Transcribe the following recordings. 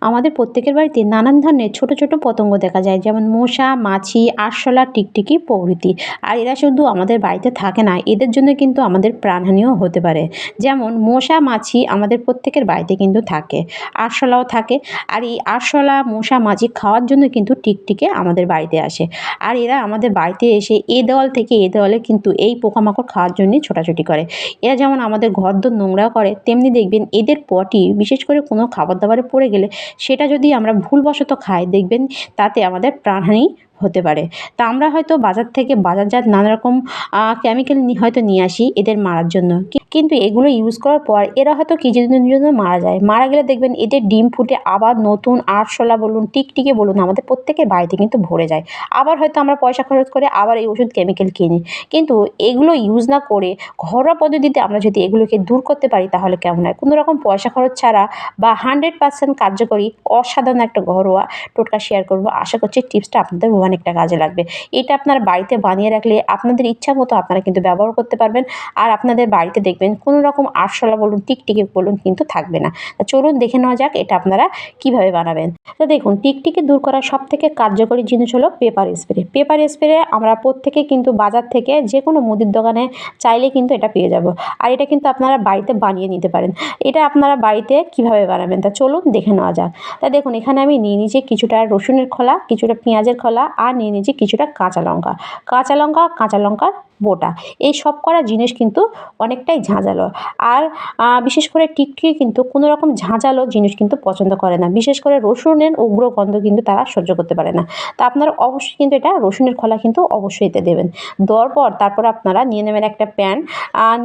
আমাদের প্রত্যেকের বাড়িতে নানান ধরনের ছোট ছোট পতঙ্গ দেখা যায়, যেমন মশা, মাছি, আরশোলা, টিকটিকি প্রভৃতি। আর এরা শুধু আমাদের বাড়িতে থাকে না, এদের জন্য কিন্তু আমাদের প্রাণহানিও হতে পারে। যেমন মশা, মাছি আমাদের প্রত্যেকের বাড়িতে কিন্তু থাকে, আরশোলাও থাকে। আর এই আরশোলা, মশা, মাছি খাওয়ার জন্য কিন্তু টিকটিকি আমাদের বাড়িতে আসে। আর এরা আমাদের বাড়িতে এসে এ দেওয়াল থেকে এ দেওয়ালে কিন্তু এই পোকামাকড় খাওয়ার জন্যই ছোটাছুটি করে। এরা যেমন আমাদের ঘরদোর নোংরা করে, তেমনি দেখবেন এদের পটি বিশেষ করে কোনো খাবার দাবারে পড়ে গেলে সেটা যদি আমরা ভুলবশত খাই, দেখবেন তাতে আমাদের প্রাণহানি হতে পারে। তা আমরা হয়তো বাজার থেকে বাজারজাত নানা রকম কেমিক্যাল হয়তো নিয়ে আসি এদের মারার জন্য, কিন্তু এগুলো ইউজ করার পর এরা হয়তো কিছুদিনের জন্য মারা যায়। মারা গেলে দেখবেন এদের ডিম ফুটে আবার নতুন আরশোলা বলুন, টিকটিকি বলুন, আমাদের প্রত্যেকের বাড়িতে কিন্তু ভরে যায়। আবার হয়তো আমরা পয়সা খরচ করে আবার এই ওষুধ কেমিক্যাল কিনি। কিন্তু এগুলো ইউজ না করে ঘরোয়া পদ্ধতিতে আমরা যদি এগুলোকে দূর করতে পারি তাহলে কেমন হয়? কোনো রকম পয়সা খরচ ছাড়া বা 100% কার্যকরী অসাধারণ একটা ঘরোয়া টোটকা শেয়ার করব। আশা করছি টিপসটা আপনাদের অনেকটা কাজে লাগবে। এটা আপনারা বাড়িতে বানিয়ে রাখলে আপনাদের ইচ্ছা মতো আপনারা কিন্তু ব্যবহার করতে পারবেন। আর আপনাদের বাড়িতে দেখবেন কোনো রকম আরশোলা বলুন, টিকটিকি বলুন কিন্তু থাকবে না। তা চলুন দেখে নেওয়া যাক এটা আপনারা কিভাবে বানাবেন। তো দেখুন, টিকটিকি দূর করার সবথেকে কার্যকরী জিনিস হলো পেপার স্প্রে। পেপার স্প্রে আমরা প্রত্যেকে কিন্তু বাজার থেকে যে কোনো মুদির দোকানে চাইলে কিন্তু এটা পেয়ে যাব। আর এটা কিন্তু আপনারা বাড়িতে বানিয়ে নিতে পারেন। এটা আপনারা বাড়িতে কিভাবে বানাবেন তা চলুন দেখে নেওয়া যাক। তা দেখুন, এখানে আমি নিয়ে নিয়েছি কিছুটা রসুনের খোলা, কিছুটা পেঁয়াজের খোলা, আর নিয়ে নিয়েছি কিছুটা কাঁচা লঙ্কা। কাঁচা লঙ্কার বোটা। এই সব করা জিনিস কিন্তু অনেকটাই ঝাঁঝালো। আর বিশেষ করে টিকটিকি কিন্তু কোনো রকম ঝাঁঝালো জিনিস কিন্তু পছন্দ করে না। বিশেষ করে রসুনের উগ্র গন্ধ কিন্তু তারা সহ্য করতে পারে না। তা আপনারা অবশ্যই কিন্তু এটা রসুনের খোলা কিন্তু অবশ্যই এতে দেবেন। দেওয়ার পর তারপর আপনারা নিয়ে নেবেন একটা প্যান,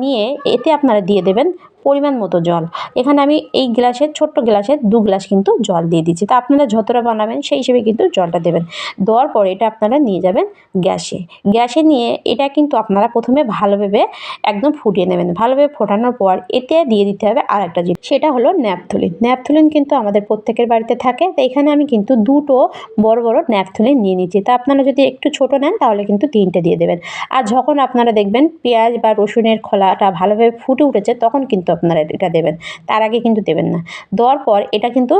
নিয়ে এতে আপনারা দিয়ে দেবেন পরিমাণ মতো জল। এখানে আমি এই গ্লাসের, ছোট্ট গ্লাসের 2 গ্লাস কিন্তু জল দিয়ে দিচ্ছি। তা আপনারা যতটা বানাবেন সেই হিসেবে কিন্তু জলটা দেবেন। দেওয়ার পর এটা আপনারা নিয়ে যাবেন গ্যাসে। গ্যাসে নিয়ে এটা কিন্তু আপনারা প্রথমে ভালোভাবে একদম ফুটিয়ে নেবেন। ভালোভাবে ফোটানোর পর এতে দিয়ে দিতে হবে আরেকটা জিনিস, সেটা হলো ন্যাপথলিন। ন্যাপথলিন কিন্তু আমাদের প্রত্যেকের বাড়িতে থাকে। তো এখানে আমি কিন্তু 2টো বড় বড় ন্যাপথলিন নিয়ে নিচ্ছি। তা আপনারা যদি একটু ছোট নেন তাহলে কিন্তু 3টে দিয়ে দেবেন। আর যখন আপনারা দেখবেন পেঁয়াজ বা রসুনের খোলাটা ভালোভাবে ফুটে উঠেছে তখন কিন্তু আপনারা এটা দেবেন, তার আগে কিন্তু দেবেন না। দেওয়ার পর এটা কিন্তু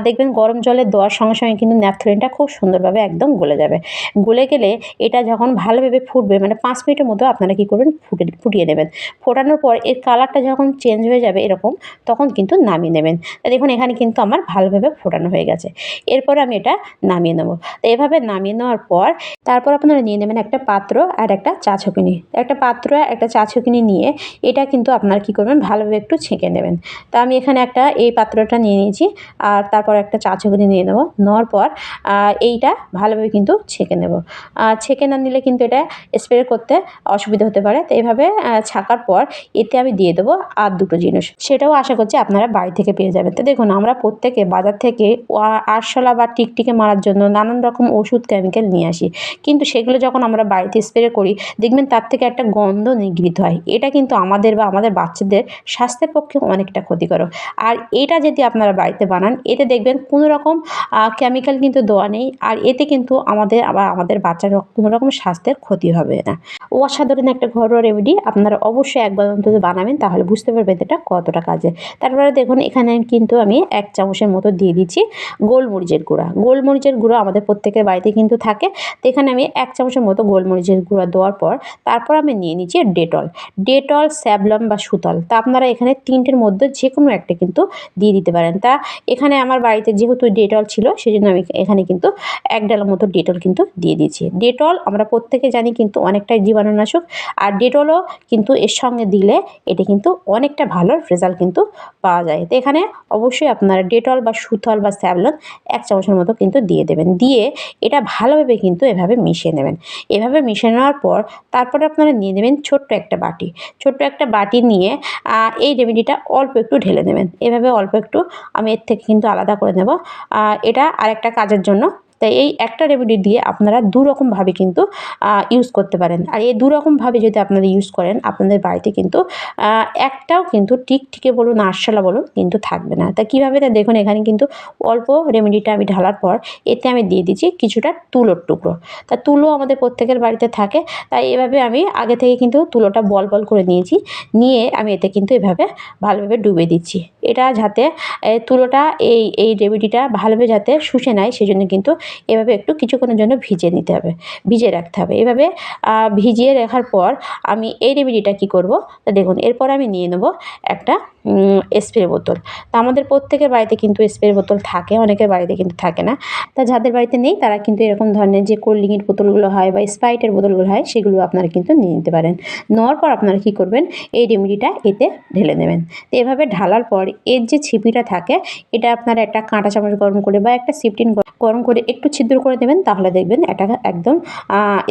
দেখবেন গরম জলে দেওয়ার সঙ্গে সঙ্গে কিন্তু ন্যাপথলিনটা খুব সুন্দরভাবে একদম গলে যাবে। গলে গেলে এটা যখন ভালোভাবে ফুটবে, মানে 5 মিনিটের মতো আপনারা কী করবেন, ফুটিয়ে নেবেন। ফোটানোর পর এর কালারটা যখন চেঞ্জ হয়ে যাবে এরকম, তখন কিন্তু নামিয়ে নেবেন। তা দেখুন, এখানে কিন্তু আমার ভালোভাবে ফোটানো হয়ে গেছে। এরপরে আমি এটা নামিয়ে নেব। তো এভাবে নামিয়ে নেওয়ার পর তারপর আপনারা নিয়ে নেবেন একটা পাত্র আর একটা চা ছঁকুনি। একটা পাত্র আর একটা চা ছঁকুনি নিয়ে এটা কিন্তু আপনারা কী করবেন, ভালোভাবে একটু ছেঁকে নেবেন। তা আমি এখানে একটা এই পাত্রটা নিয়ে নিয়েছি, আর তারপর একটা চা ছঁকুনি নিয়ে নেব। নেওয়ার পর এইটা ভালোভাবে কিন্তু ছেঁকে নেব। ছেঁকে না নিলে কিন্তু এটা স্প্রে করতে অসুবিধা হতে পারে। তো এভাবে ছাঁকার পর এতে আমি দিয়ে দেবো আর 2টো জিনিস, সেটাও আশা করছি আপনারা বাড়ি থেকে পেয়ে যাবেন। তো দেখুন, আমরা প্রত্যেকে বাজার থেকে আরশোলা বা টিকটিকি মারার জন্য নানান রকম ওষুধ কেমিক্যাল নিয়ে আসি, কিন্তু সেগুলো যখন আমরা বাড়িতে স্প্রে করি দেখবেন তার থেকে একটা গন্ধ নিগৃহীত হয়। এটা কিন্তু আমাদের বা আমাদের বাচ্চাদের স্বাস্থ্যের পক্ষে অনেকটা ক্ষতিকারক। আর এটা যদি আপনারা বাড়িতে বানান, এতে দেখবেন কোনো রকম কেমিক্যাল কিন্তু দেওয়া নেই। আর এতে কিন্তু আমাদের আবার আমাদের বাচ্চার কোনো রকম স্বাস্থ্যের ক্ষতি হবে না। অসাধারণ একটা ঘরোয়া রেমেডি, আপনারা অবশ্যই একবার অন্তত বানাবেন, তাহলে বুঝতে পারবেন এটা কতটা কাজে। তারপরে দেখুন, এখানে কিন্তু আমি 1 চামচের মতো দিয়ে দিচ্ছি গোলমরিচের গুঁড়া। গোলমরিচের গুঁড়া আমাদের প্রত্যেকের বাড়িতে কিন্তু থাকে। তো এখানে আমি 1 চামচের মতো গোলমরিচের গুঁড়া দেওয়ার পর তারপর আমি নিয়ে নিচ্ছি ডেটল, স্যাভলন বা সুতল। তা আপনারা এখানে 3টের মধ্যে যে কোনো একটা কিন্তু দিয়ে দিতে পারেন। তা এখানে আমার বাড়িতে যেহেতু ডেটল ছিল সেজন্য আমি এখানে কিন্তু 1 ডালার মতো ডেটল কিন্তু দিয়ে দিয়েছি। ডেটল আমরা প্রত্যেকে জানি কিন্তু অনেকটাই জীবাণুনাশক। আর ডেটলও কিন্তু এর সঙ্গে দিলে এটা কিন্তু অনেকটা ভালো রেজাল্ট কিন্তু পাওয়া যায়। তো এখানে অবশ্যই আপনারা ডেটল বা সুথল বা স্যাভলন 1 চামচের মতো কিন্তু দিয়ে দেবেন। দিয়ে এটা ভালোভাবে কিন্তু এভাবে মিশিয়ে নেবেন। এভাবে মিশিয়ে নেওয়ার পর তারপরে আপনারা নিয়ে নেবেন ছোট্ট একটা বাটি। ছোট্ট একটা বাটি নিয়ে এই রেমেডিটা অল্প একটু ঢেলে নেবেন। এভাবে অল্প একটু আমি এর থেকে কিন্তু আলাদা করে নেব। এটা আরেকটা কাজের জন্য তাই এই একটা রেমেডি দিয়ে আপনারা দুরকমভাবে কিন্তু ইউজ করতে পারেন। আর এই দুরকমভাবে যদি আপনারা ইউজ করেন, আপনাদের বাড়িতে কিন্তু একটাও কিন্তু টিকটিকে বলুন, আরশোলা বলুন কিন্তু থাকবে না। তা কীভাবে? তা দেখুন, এখানে কিন্তু অল্প রেমেডিটা আমি ঢালার পর এতে আমি দিয়ে দিচ্ছি কিছুটা তুলোর টুকরো। তা তুলো আমাদের প্রত্যেকের বাড়িতে থাকে, তাই এভাবে আমি আগে থেকে কিন্তু তুলোটা বল বল করে নিয়েছি। নিয়ে আমি এতে কিন্তু এভাবে ভালোভাবে ডুবিয়ে দিচ্ছি। এটা যাতে তুলোটা এই রেমেডিটা ভালোভাবে যাতে শুষে নেয়, সেজন্য কিন্তু এভাবে একটু কিছুক্ষণের জন্য ভিজিয়ে নিতে হবে, ভিজিয়ে রাখতে হবে। এভাবে ভিজিয়ে রাখার পর আমি এই রেমেডিটা কী করব? তা দেখুন, এরপর আমি নিয়ে নেব একটা স্প্রে বোতল। তা আমাদের প্রত্যেকের বাড়িতে কিন্তু স্প্রে বোতল থাকে, অনেকের বাড়িতে কিন্তু থাকে না। তা যাদের বাড়িতে নেই তারা কিন্তু এরকম ধরনের যে কোল্ড ড্রিঙ্কের বোতলগুলো হয় বা স্প্রাইটের বোতলগুলো হয়, সেগুলো আপনারা কিন্তু নিয়ে নিতে পারেন। নেওয়ার পর আপনারা কী করবেন? এই রেমেডিটা এতে ঢেলে দেবেন। তো এভাবে ঢালার পর এর যে ছিপিটা থাকে, এটা আপনারা একটা কাঁটা চামচ গরম করে বা একটা সিফটিন গরম করে একটু ছিদ্র করে দেবেন, তাহলে দেখবেন এটা একদম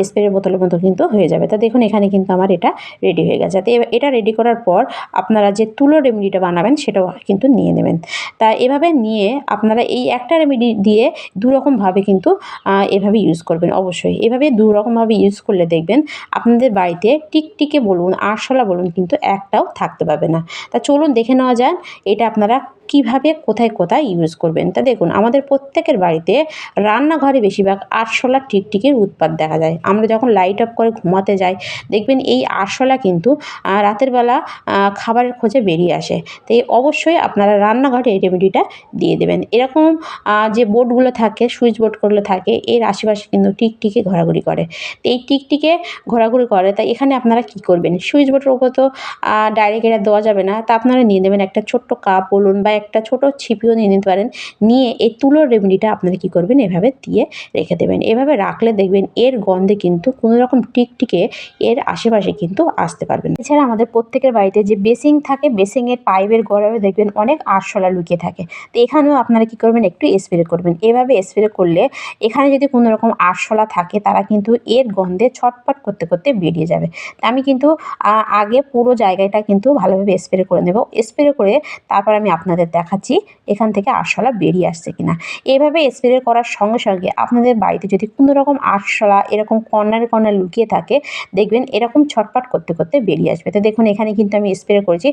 স্প্রে বোতলের মতো কিন্তু হয়ে যাবে। তা দেখুন, এখানে কিন্তু আমার এটা রেডি হয়ে গেছে। তো এটা রেডি করার পর আপনারা যে তুলো রেমেডিটা বানাবেন সেটাও কিন্তু নিয়ে নেবেন। তা এভাবে নিয়ে আপনারা এই একটা রেমেডি দিয়ে দুরকমভাবে কিন্তু এভাবে ইউজ করবেন অবশ্যই। এভাবে দুরকমভাবে ইউজ করলে দেখবেন আপনাদের বাড়িতে টিকটিকে বলুন, আরশোলা বলুন কিন্তু একটাও থাকতে পারবে না। তা চলুন দেখে নেওয়া যাক এটা আপনারা কীভাবে কোথায় কোথায় ইউজ করবেন। তা দেখুন, আমাদের প্রত্যেকের বাড়িতে রান্নাঘরে বেশিরভাগ আরশোলা টিকটিকির উৎপাত দেখা যায়। আমরা যখন লাইট অফ করে ঘুমাতে যাই, দেখবেন এই আরশোলা কিন্তু রাতের বেলা খাবারের খোঁজে বেরিয়ে আসে। তাই অবশ্যই আপনারা রান্নাঘরে এই রেমেডিটা দিয়ে দেবেন। এরকম যে বোর্ডগুলো থাকে, সুইচ বোর্ডগুলো থাকে, এর আশেপাশে কিন্তু টিকটিকি ঘোরাঘুরি করে। তো এই টিকটিকে ঘোরাঘুরি করে, তাই এখানে আপনারা কী করবেন? সুইচ বোর্ডের উপর তো ডাইরেক্ট এটা দেওয়া যাবে না। তা আপনারা নিয়ে নেবেন একটা ছোট্ট কাপ বলুন বা একটা ছোট ছিপিও নিয়ে নিতে পারেন। নিয়ে এই তুলোর রেমেডিটা আপনারা কী করবেন? এভাবে দিয়ে রেখে দেবেন। এভাবে রাখলে দেখবেন এর গন্ধে কিন্তু কোনো রকম টিকটিকে এর আশেপাশে কিন্তু আসতে পারবে না। এছাড়া আমাদের প্রত্যেকের বাড়িতে যে বেসিন থাকে, বেসিনের পাইপের গোড়ায় দেখবেন অনেক আরশোলা লুকিয়ে থাকে। তো এখানেও আপনারা কী করবেন? একটু স্প্রে করবেন। এভাবে স্প্রে করলে এখানে যদি কোনো রকম আরশোলা থাকে, তারা কিন্তু এর গন্ধে ছটফট করতে করতে বেরিয়ে যাবে। তা আমি কিন্তু আগে পুরো জায়গাটা কিন্তু ভালোভাবে স্প্রে করে নেব। স্প্রে করে তারপর আমি আপনাদের দেখাচ্ছি এখান থেকে আরশোলা বেরিয়ে আসছে কিনা। এভাবে স্প্রে করার সঙ্গে সঙ্গে আপনাদের বাড়িতে যদি কোনো রকম আরশোলা এরকম কর্নারে কর্নারে লুকিয়ে থাকে, দেখবেন এরকম ছটফট করতে করতে বেরিয়ে আসবে। তো দেখুন, এখানে কিন্তু আমি স্প্রে করেছি।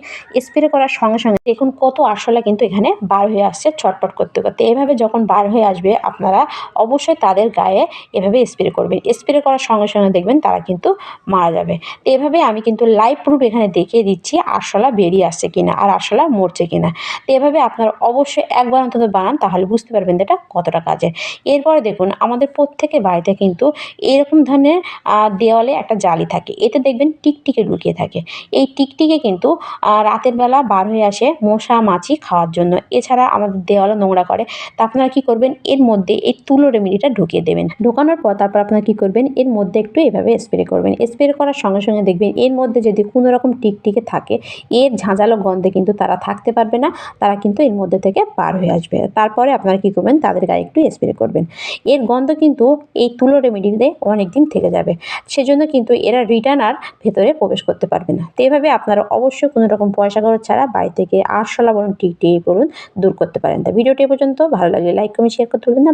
স্প্রে করার সঙ্গে সঙ্গে দেখুন কত আরশোলা কিন্তু এখানে বার হয়ে আসছে ছটফট করতে করতে। এভাবে যখন বার হয়ে আসবে, আপনারা অবশ্যই তাদের গায়ে এভাবে স্প্রে করবেন। স্প্রে করার সঙ্গে সঙ্গে দেখবেন তারা কিন্তু মারা যাবে। তো এভাবে আমি কিন্তু লাইভ প্রুফ এখানে দেখিয়ে দিচ্ছি আরশোলা বেরিয়ে আসছে কিনা আর আরশোলা মরছে কিনা। তো এভাবে আপনারা অবশ্যই একবার অন্তত বানান, তাহলে বুঝতে পারবেন যে এটা কতটা কাজের। এরপরে দেখুন, আমাদের প্রত্যেকের বাড়িতে কিন্তু এরকম ধরনের দেওয়ালে একটা জালি থাকে, এতে দেখবেন টিকটিকি লুকিয়ে থাকে। এই টিকটিকি কিন্তু রাতের বেলা বার হয়ে আসে মশা মাছি খাওয়ার জন্য। এছাড়া আমাদের দেওয়ালও নোংরা করে। তা আপনারা কী করবেন? এর মধ্যে এই তুলো রেমেডিটা ঢুকিয়ে দেবেন। ঢোকানোর পর তারপর আপনারা কী করবেন? এর মধ্যে একটু এভাবে স্প্রে করবেন। স্প্রে করার সঙ্গে সঙ্গে দেখবেন এর মধ্যে যদি কোনো রকম টিকটিকি থাকে, এর ঝাঁঝালো গন্ধে কিন্তু তারা থাকতে পারবে না, তারা কিন্তু এর মধ্যে থেকে পার হয়ে আসবে। তারপরে আপনারা কী করবেন? তাদের গায়ে একটু স্প্রে করবেন। এর গন্ধ কিন্তু এই তুলো রেমেডিতে অনেক দিন থেকে যাবে। সেজন্য কিন্তু এরা রিটার্ন আর ভেতরে প্রবেশ করতে পারবে না। তো এভাবে আপনারা অবশ্যই কোনো রকম পয়সা খরচ ছাড়া বাড়ি থেকে আরশোলা বলুন, টিকটিকি বলুন দূর করতে পারেন। তা ভিডিওটি এ পর্যন্ত। ভালো লাগলে লাইক, কমেন্ট, শেয়ার করতে ভুলবেন না।